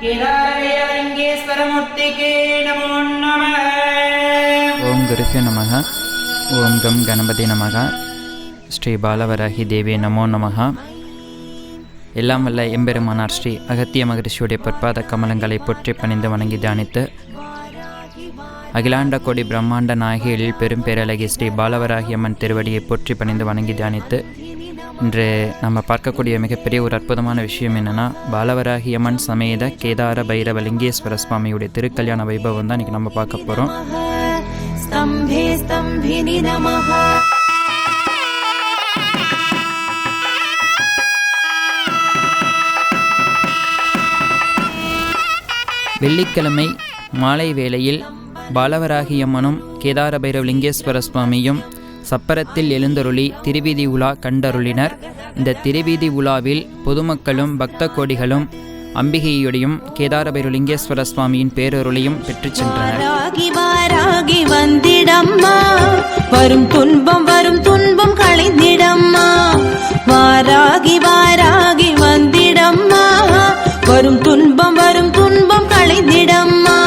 केदारलिङ्गेश्वरमूर्तिके नमो नमः. ஓம் குருவே நமக. ஓம் கம் கணபதி நமக. ஸ்ரீ பாலவராகி தேவி நமோ நமக. எல்லாம் வல்ல எம்பெருமானார் ஸ்ரீ அகத்திய மகரிஷியுடைய பொற்பாத கமலங்களை போற்றி பணிந்து வணங்கி தியானித்து அகிலாண்ட கோடி பிரம்மாண்ட நாயகியில் பெரும் பேரழகி ஸ்ரீ பாலவராகி அம்மன் திருவடியை போற்றி பணிந்து வணங்கி தியானித்து இன்று நம்ம பார்க்கக்கூடிய மிகப்பெரிய ஒரு அற்புதமான விஷயம் என்னென்னா, பாலவராகி அம்மன் சமேத கேதார பைரவ லிங்கேஸ்வர சுவாமியுடைய திருக்கல்யாண வைபவம் தான் இன்றைக்கி நம்ம பார்க்க போகிறோம். வெள்ளிக்கிழமை மாலை வேளையில் பாலவராகி அம்மனும் கேதார பைரவ லிங்கேஸ்வர சுவாமியும் சப்பரத்தில் எழுந்தருளி திருவீதி உலா கண்டருளினர். இந்த திருவீதி உலாவில் பொதுமக்களும் பக்த கோடிகளும் அம்பிகையுடையும் கேதார பைரவ லிங்கேஸ்வர சுவாமியின் பேரருளையும் பெற்று சென்றனர். வரும் துன்பம் களைந்திடம்மா, வாராகி வாராகி வந்திடம்மா, வரும் துன்பம் களைந்திடம்மா,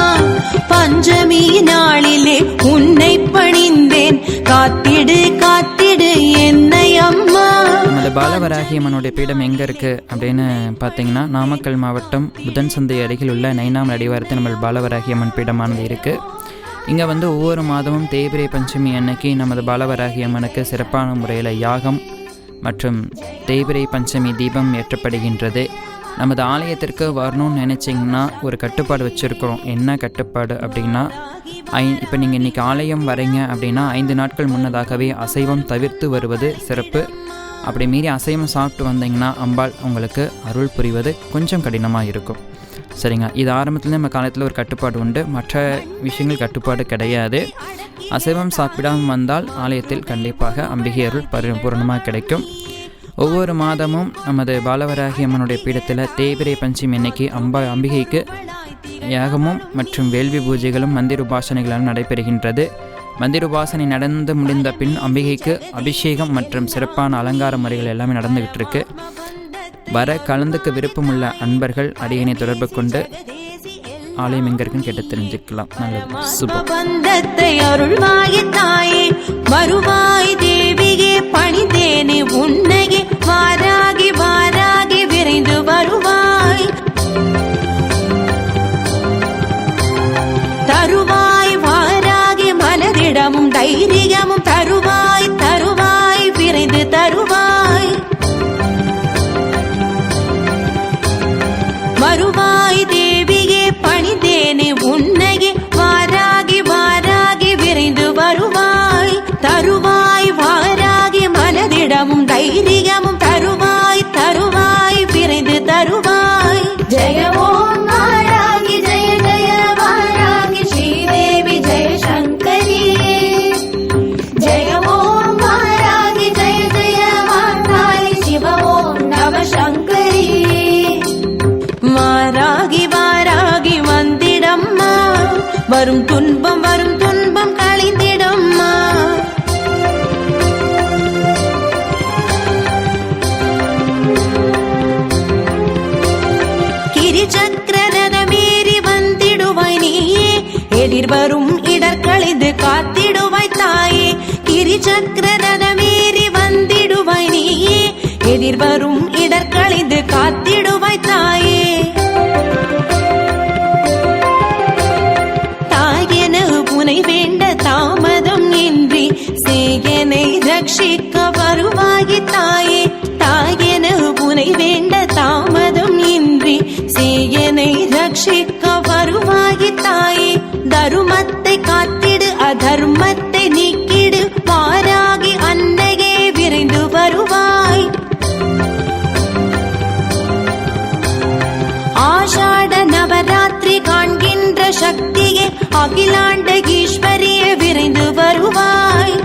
பஞ்சமி நாளிலே உன்னை பணிந்தேன், காத்திடு காத்திடு என்னை அம்மா. நமது பாலவராகி அம்மனுடைய பீடம் எங்கே இருக்குது அப்படின்னு பார்த்தீங்கன்னா, நாமக்கல் மாவட்டம் புதன் சந்தை அருகில் உள்ள நைனாம் அடிவாரத்தில் நம்ம பாலவராகி அம்மன் பீடமானது இருக்குது. இங்கே ஒவ்வொரு மாதமும் தேய்பிரை பஞ்சமி அன்னைக்கு நமது பாலவராகி அம்மனுக்கு சிறப்பான முறையில் யாகம் மற்றும் தேய்பிரை பஞ்சமி தீபம் ஏற்றப்படுகின்றது. நமது ஆலயத்திற்கு வரணும்னு நினச்சிங்கன்னா ஒரு கட்டுப்பாடு வச்சுருக்கிறோம். என்ன கட்டுப்பாடு அப்படின்னா, இப்போ நீங்கள் இன்றைக்கி ஆலயம் வரீங்க அப்படின்னா 5 நாட்கள் முன்னதாகவே அசைவம் தவிர்த்து வருவது சிறப்பு. அப்படி மீறி அசைவம் சாப்பிட்டு வந்தீங்கன்னா அம்பாள் உங்களுக்கு அருள் புரிவது கொஞ்சம் கடினமாக இருக்கும். சரிங்க, இது ஆரம்பத்துலேருந்து நம்ம காலத்தில் ஒரு கட்டுப்பாடு உண்டு, மற்ற விஷயங்கள் கட்டுப்பாடு கிடையாது. அசைவம் சாப்பிடாமல் வந்தால் ஆலயத்தில் கண்டிப்பாக அம்பிகை அருள் பரிபூர்ணமாக கிடைக்கும். ஒவ்வொரு மாதமும் நமது பாலவராகி அம்மனுடைய பீடத்தில் தேய்பிரை பஞ்சமி அன்னைக்கு அம்பிகைக்கு யாகமும் மற்றும் வேள்வி பூஜைகளும் மந்திர உபாசனைகளும் நடைபெறுகின்றது. மந்திர உபாசனை நடந்து முடிந்த பின் அம்பிகைக்கு அபிஷேகம் மற்றும் சிறப்பான அலங்கார முறைகள் எல்லாமே நடந்துகிட்டு இருக்கு. வர கலந்துக்கு விருப்பமுள்ள அன்பர்கள் அடியனை தொடர்பு கொண்டு ஆலயம் எங்க இருக்குன்னு கேட்டு தெரிஞ்சுக்கலாம். நல்லது. சுபபந்தத்தை அருள்வாய் தாயே, வருவாய் தேவியே, பணிந்தேனே உன்னையே, வாராகி வாராகி விரைந்து வருவாய், தருவாய் வாராகி மனதிடமும் தைரியமும், தருவாய் தருவாய் விரைந்து தருவாய், வருவாய் தேவியே, பணிந்தேனே உன்னையே, வாராகி வாராகி விரைந்து வருவாய், தருவாய் வாராகி மனதிடமும் தைரியமும், தருவாய் தருவாய் விரைந்து தருவாய். ஜெய ஓம் வாராகி, ஜெய ஜெய வாராகி ஸ்ரீதேவி ஜெய சங்கரி, ஜெய ஓம் வாராகி, ஜெய ஜெய வாராகி சிவ ஓம் நவ சங்கரி, வாராகி வாராகி வந்திடம்மா, வரும் துன்பம் களைந்திடம்மா. கிரிசக்கரதமேறி வந்திடுவாய் நீயே, எதிர்வரும் இடர்களைந்து காத்திடுவாய் தாயே, கிரிசக்கரதமேறி வந்திடுவாய் நீயே, எதிர்வரும் இடர்களைந்து காத்திடுவாய் தாயே, தாயென புனை வேண்ட தாமதம் இன்றி சேயனை ரட்சிக்க வருவாய் தாயே, தாயென புனை வேண்ட தாமதம் இன்றி சேயனை ரட்சிக்க வருவாய் தாயே, தருமத்தை காத்திடு அதர்மத்தை நீக்கிடு, வாராகி அன்னையே விரைந்து வருவாய், ஆஷாட நவராத்திரி காண்கின்ற சக்தியே, அகிலாண்ட ஈஸ்வரியே விரைந்து வருவாய்,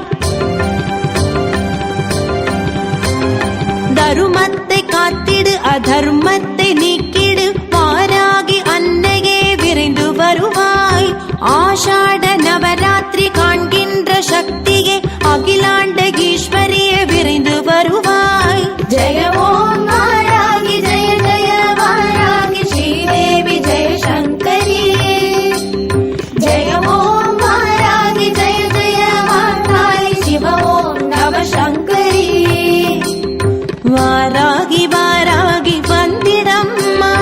தருமத்தை காத்திடு அதர்மத்தை நீக்கிடு, வாராகி அன்னையே விரைந்து வருவாய், ஆஷாட நவராத்திரி காண்கின்ற சக்தியே, அகிலாண்ட ஈஸ்வரியே விரைந்து வருவாய். ஜெய ஓம் வாராகி, ஜெய ஜெய வாராகி ஸ்ரீதேவி ஜெய வாராகி வாராகி வந்திடம்மா,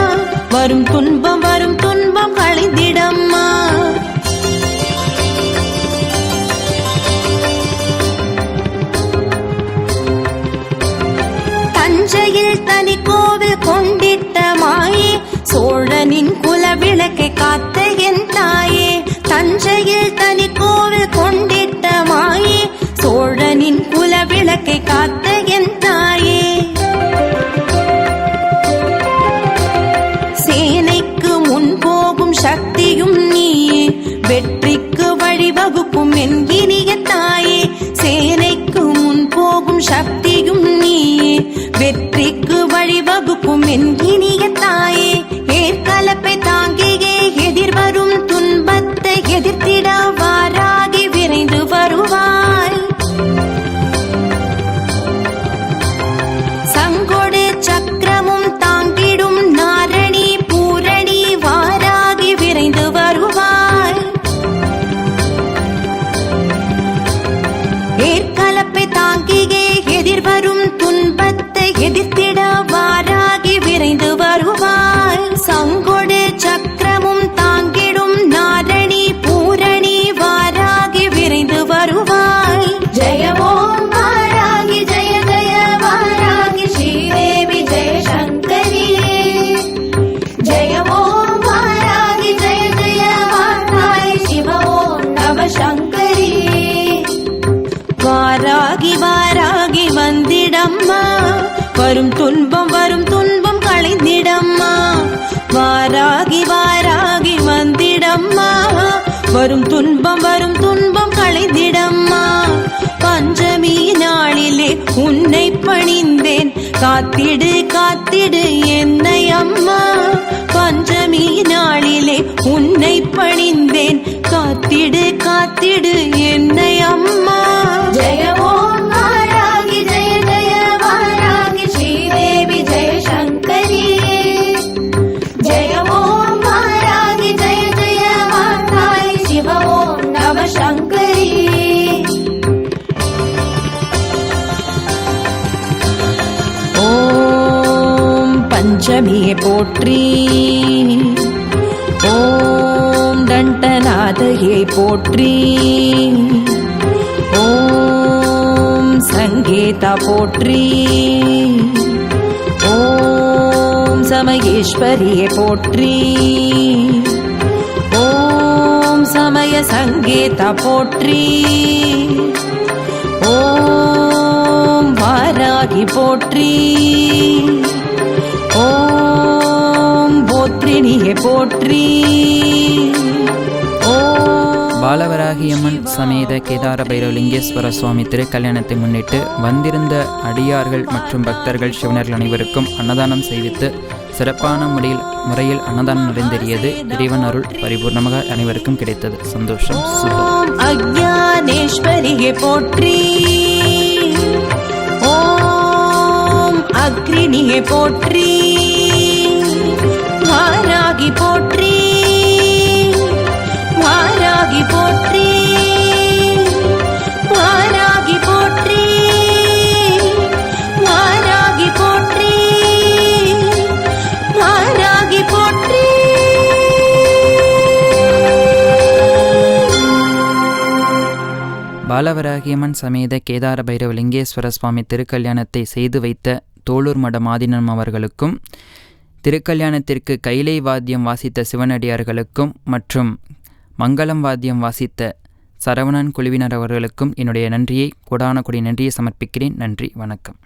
வரும் துன்பம் களைந்திடம்மா. தஞ்சையில் தனி கோவில் கொண்டிட்ட மாயே, சோழனின் குலவிளக்கை காத்த என் தாயே. தஞ்சையில் தனி கோவில் கொண்டிட்ட மாயே, சோழனின் குலவிளக்கை காத்த என் தாயே. சேனைக்கு முன் போகும் சக்தியும் நீயே, வெற்றிக்கு வழிவகுக்கும் என் இனிய தாயே. சேனைக்கு முன் போகும் சக்தியும் நீயே, வெற்றிக்கு வழிவகுக்கும் என் இனிய தாயே. ஏற்கலப்பை தாங்கியே எதிர்வரும் துன்பத்தை எதிர்த்திட வாராகி விரைந்து வருவாய். சங்கொடு சக்கரமும் தாங்கிடும் நாரணி பூரணி வாராகி விரைந்து வருவாய். ஏற்கலப்பை தாங்கியே எதிர்வரும் துன்பத்தை எதிர்த்திட வாராகி விரைந்து வருவாய். சங்கொடு சக்கரமும் தாங்கிடும் நாரணி பூரணி வாராகி விரைந்து வருவாய். ஜெய ஓம் வாராகி ஜெய ஜெய வாராகி ஸ்ரீதேவி ஜெய சங்கரி. ஜெய ஓம் வாராகி ஜெய ஜெய வாராகி சிவ ஓம் நம சங்கரி. வாராகி வாராகி வந்திடம்மா, வரும் துன்பம் களைந்திடம்மா. வாராகி வாராகி வந்திடம்மா, வரும் துன்பம் களைந்திடம்மா. பஞ்சமி நாளிலே உன்னை பணிந்தேன், காத்திடு காத்திடு என்னை அம்மா. பஞ்சமி நாளிலே உன்னை பணிந்தேன், காத்திடு காத்திடு என்னை அம்மா. ஜெய ஓம் வாராகி ஜெய ஜெய வாராகி ஸ்ரீதேவி ஜெய சங்கரி. ஜெய ஓம் வாராகி ஜெய ஜெய வாராகி சிவ ஓம் நம சங்கரி. ஓம் பஞ்சமியே போற்றி, ஓம் தண்டநாதையே போற்றி, ஓம் சங்கேதா போற்றி, ஓம் சமயேஸ்வரியே போற்றி, ஓம் சமய சங்கேதா போற்றி, ஓம் வாராகி போற்றி, ஓம் போத்ரிணியே போற்றி. பாலவராகியம்மன் சமேத கேதார பைரவலிங்கேஸ்வர சுவாமி திருக்கல்யாணத்தை முன்னிட்டு வந்திருந்த அடியார்கள் மற்றும் பக்தர்கள் சிவனர்கள் அனைவருக்கும் அன்னதானம் செய்வித்து சிறப்பான முறையில் அன்னதானம் நடந்தேறியது. இறைவன் அருள் பரிபூர்ணமாக அனைவருக்கும் கிடைத்தது. சந்தோஷம். ஓம் அக்ஞானேஸ்வரியே போற்றி, ஓம் அக்ரிணியே போற்றி, வாராகி போற்றி, வாராகி போற்றி, வாராகி போற்றி, வாராகி போற்றி, வாராகி போற்றி. பாலவராகியம்மன் சமேத கேதார பைரவலிங்கேஸ்வர சுவாமி திருக்கல்யாணத்தை செய்து வைத்த தோளூர் மட மாதினம் அவர்களுக்கும், திருக்கல்யாணத்திற்கு கைலை வாத்தியம் வாசித்த சிவனடியார்களுக்கும் மற்றும் மங்களம் வாத்தியம் வாசித்த சரவணன் குழுவினர் அவர்களுக்கும் என்னுடைய நன்றியை, கோடான கோடி நன்றியை சமர்ப்பிக்கிறேன். நன்றி, வணக்கம்.